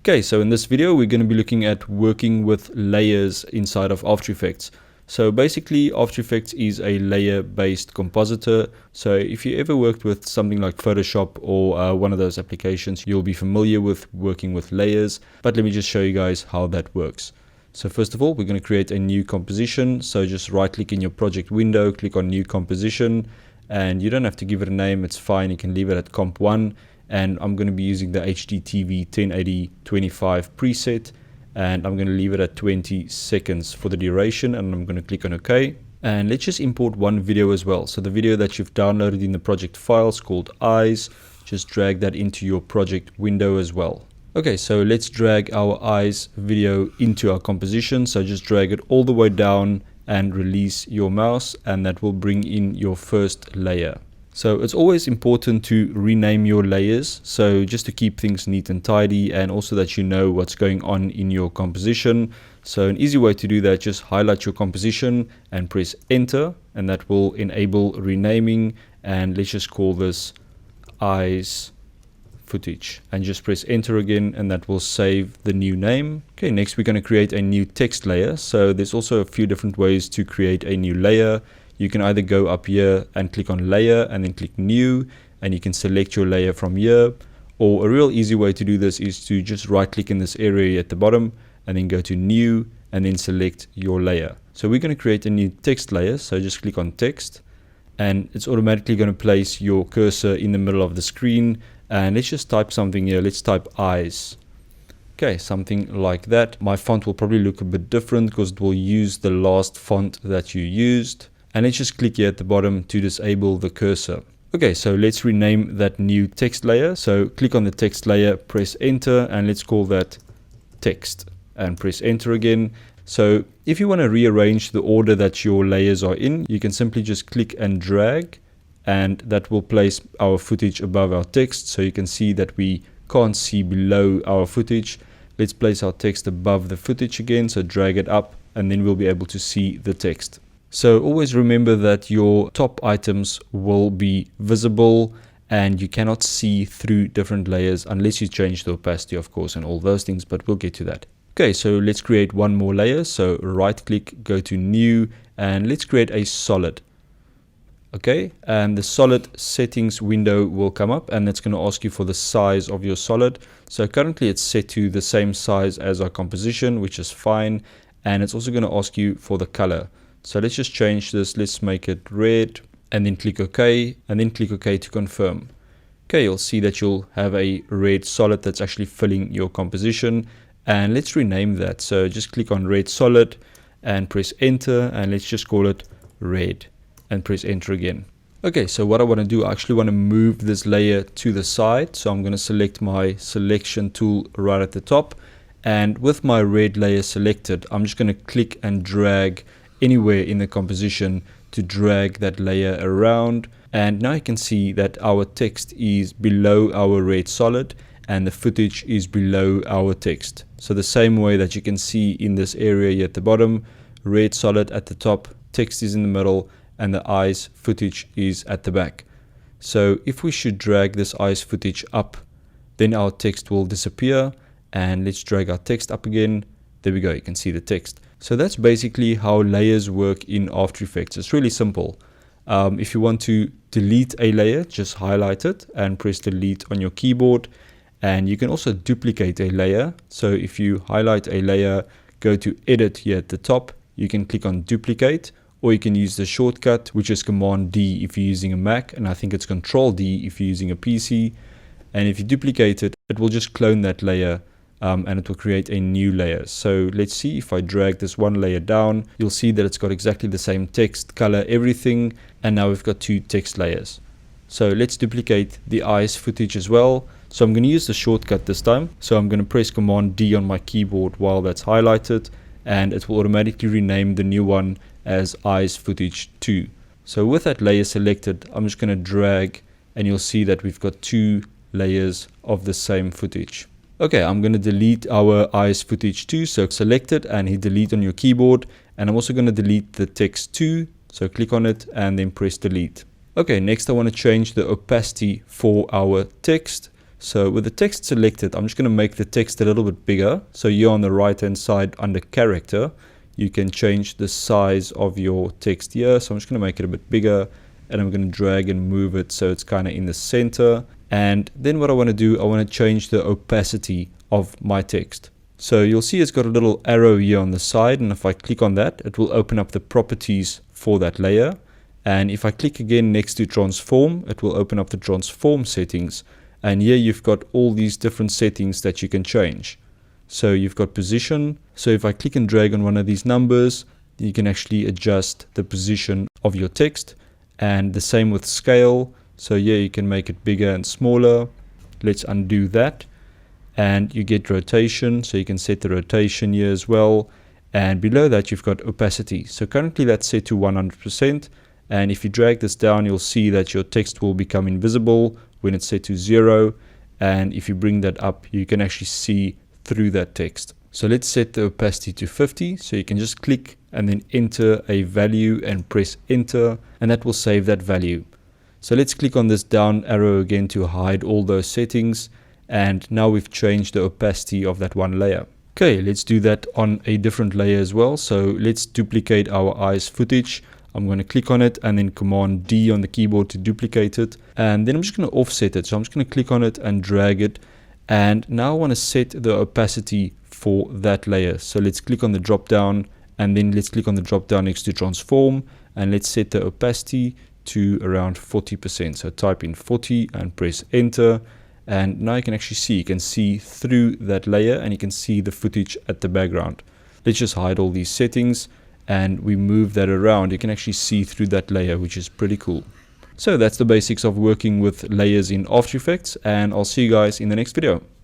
Okay, so in this video, we're going to be looking at working with layers inside of After Effects. So basically, After Effects is a layer-based compositor. So if you ever worked with something like Photoshop or one of those applications, you'll be familiar with working with layers. But let me just show you guys how that works. So first of all, we're going to create a new composition. So just right-click in your project window, click on New Composition, and you don't have to give it a name. It's fine. You can leave it at Comp 1. And I'm going to be using the HDTV 1080-25 preset, and I'm going to leave it at 20 seconds for the duration, and I'm going to click on OK. And let's just import one video as well. So the video that you've downloaded in the project files called Eyes, just drag that into your project window as well. Okay, so let's drag our Eyes video into our composition. So just drag it all the way down and release your mouse, and that will bring in your first layer. So it's always important to rename your layers, so just to keep things neat and tidy, and also that you know what's going on in your composition. So an easy way to do that, just highlight your composition and press enter, and that will enable renaming. And let's just call this Eyes Footage, and just press enter again, and that will save the new name. Okay, next we're going to create a new text layer. So there's also a few different ways to create a new layer. You can either go up here and click on layer and then click new, and you can select your layer from here. Or a real easy way to do this is to just right click in this area at the bottom and then go to new and then select your layer. So we're going to create a new text layer. So just click on text, and it's automatically going to place your cursor in the middle of the screen. And let's just type something here. Let's type eyes. Okay, something like that. My font will probably look a bit different because it will use the last font that you used. And let's just click here at the bottom to disable the cursor. Okay, so let's rename that new text layer. So click on the text layer, press enter, and let's call that text, and press enter again. So if you want to rearrange the order that your layers are in, you can simply just click and drag, and that will place our footage above our text. So you can see that we can't see below our footage. Let's place our text above the footage again. So drag it up, and then we'll be able to see the text. So always remember that your top items will be visible, and you cannot see through different layers unless you change the opacity, of course, and all those things, but we'll get to that. Okay, so let's create one more layer. So right click, go to new, and let's create a solid. Okay, and the solid settings window will come up, and it's going to ask you for the size of your solid. So currently it's set to the same size as our composition, which is fine. And it's also going to ask you for the color. So let's just change this. Let's make it red, and then click OK, and then click OK to confirm. Okay, you'll see that you'll have a red solid that's actually filling your composition. And let's rename that. So just click on red solid and press enter, and let's just call it red, and press enter again. Okay, so what I want to do, I actually want to move this layer to the side. So I'm going to select my selection tool right at the top, and with my red layer selected, I'm just going to click and drag anywhere in the composition to drag that layer around. And now you can see that our text is below our red solid and the footage is below our text. So the same way that you can see in this area here at the bottom, red solid at the top, text is in the middle, and the eyes footage is at the back. So if we should drag this eyes footage up, then our text will disappear. And let's drag our text up again. There we go, you can see the text. So that's basically how layers work in After Effects. It's really simple. If you want to delete a layer, just highlight it and press delete on your keyboard. And you can also duplicate a layer. So if you highlight a layer, go to edit here at the top, you can click on duplicate, or you can use the shortcut, which is Command D if you're using a Mac, and I think it's Control D if you're using a PC. And if you duplicate it, it will just clone that layer. And it will create a new layer. So let's see, if I drag this one layer down, you'll see that it's got exactly the same text, color, everything. And now we've got two text layers. So let's duplicate the eyes footage as well. So I'm going to use the shortcut this time. So I'm going to press Command D on my keyboard while that's highlighted, and it will automatically rename the new one as eyes footage 2. So with that layer selected, I'm just going to drag, and you'll see that we've got two layers of the same footage. Okay, I'm going to delete our eyes footage too. So select it and hit delete on your keyboard. And I'm also going to delete the text too. So click on it and then press delete. Okay, next I want to change the opacity for our text. So with the text selected, I'm just going to make the text a little bit bigger. So here on the right hand side under character, you can change the size of your text here. So I'm just going to make it a bit bigger, and I'm going to drag and move it so it's kind of in the center. And then what I want to do, I want to change the opacity of my text. So you'll see it's got a little arrow here on the side, and if I click on that, it will open up the properties for that layer. And if I click again next to transform, it will open up the transform settings. And here you've got all these different settings that you can change. So you've got position. So if I click and drag on one of these numbers, you can actually adjust the position of your text. And the same with scale. So here you can make it bigger and smaller. Let's undo that. And you get rotation. So you can set the rotation here as well. And below that, you've got opacity. So currently that's set to 100%. And if you drag this down, you'll see that your text will become invisible when it's set to 0. And if you bring that up, you can actually see through that text. So let's set the opacity to 50. So you can just click and then enter a value and press enter, and that will save that value. So let's click on this down arrow again to hide all those settings. And now we've changed the opacity of that one layer. Okay, let's do that on a different layer as well. So let's duplicate our eyes footage. I'm going to click on it and then Command D on the keyboard to duplicate it. And then I'm just going to offset it. So I'm just going to click on it and drag it. And now I want to set the opacity for that layer. So let's click on the drop down, and then let's click on the drop down next to transform, and let's set the opacity to around 40%. So type in 40 and press enter. And now you can actually see, you can see through that layer and you can see the footage at the background. Let's just hide all these settings and we move that around. You can actually see through that layer, which is pretty cool. So that's the basics of working with layers in After Effects, and I'll see you guys in the next video.